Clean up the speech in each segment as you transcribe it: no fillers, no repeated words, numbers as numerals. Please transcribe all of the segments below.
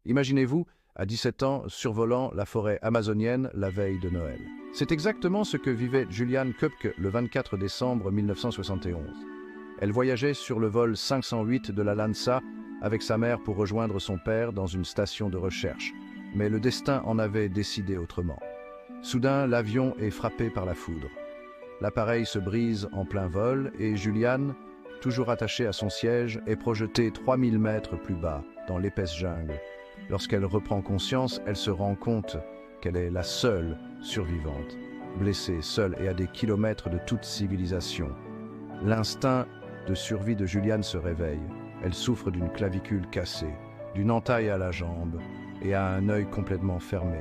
Imaginez-vous, à 17 ans, survolant la forêt amazonienne la veille de Noël. C'est exactement ce que vivait Juliane Köpke le 24 décembre 1971. Elle voyageait sur le vol 508 de la LANSA avec sa mère pour rejoindre son père dans une station de recherche. Mais le destin en avait décidé autrement. Soudain, l'avion est frappé par la foudre. L'appareil se brise en plein vol et Juliane, toujours attachée à son siège, est projetée 3000 mètres plus bas, dans l'épaisse jungle. Lorsqu'elle reprend conscience, elle se rend compte qu'elle est la seule survivante, blessée, seule et à des kilomètres de toute civilisation. L'instinct de survie de Juliane se réveille. Elle souffre d'une clavicule cassée, d'une entaille à la jambe et a un œil complètement fermé.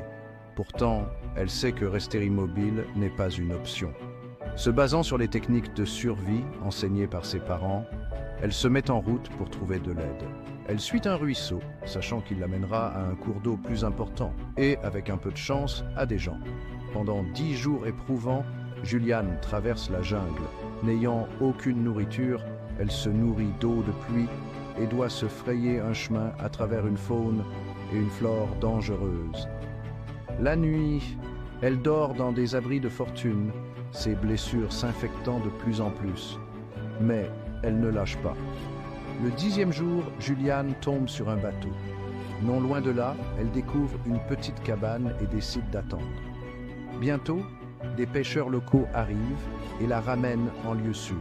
Pourtant, elle sait que rester immobile n'est pas une option. Se basant sur les techniques de survie enseignées par ses parents, elle se met en route pour trouver de l'aide. Elle suit un ruisseau, sachant qu'il l'amènera à un cours d'eau plus important et, avec un peu de chance, à des gens. Pendant 10 jours éprouvants, Juliane traverse la jungle. N'ayant aucune nourriture, elle se nourrit d'eau de pluie et doit se frayer un chemin à travers une faune et une flore dangereuses. La nuit, elle dort dans des abris de fortune, ses blessures s'infectant de plus en plus. Mais elle ne lâche pas. Le 10e jour, Juliane tombe sur un bateau. Non loin de là, elle découvre une petite cabane et décide d'attendre. Bientôt, des pêcheurs locaux arrivent et la ramènent en lieu sûr.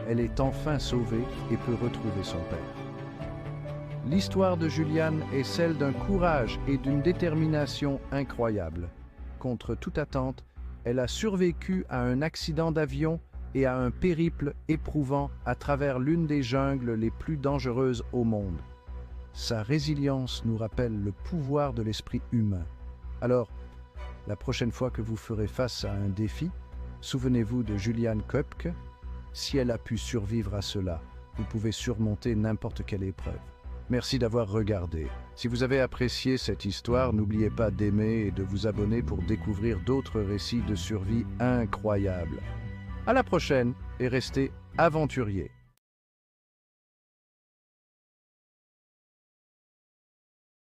Elle est enfin sauvée et peut retrouver son père. L'histoire de Juliane est celle d'un courage et d'une détermination incroyables. Contre toute attente, elle a survécu à un accident d'avion et à un périple éprouvant à travers l'une des jungles les plus dangereuses au monde. Sa résilience nous rappelle le pouvoir de l'esprit humain. Alors, la prochaine fois que vous ferez face à un défi, souvenez-vous de Juliane Köpke. Si elle a pu survivre à cela, vous pouvez surmonter n'importe quelle épreuve. Merci d'avoir regardé. Si vous avez apprécié cette histoire, n'oubliez pas d'aimer et de vous abonner pour découvrir d'autres récits de survie incroyables. À la prochaine et restez aventuriers.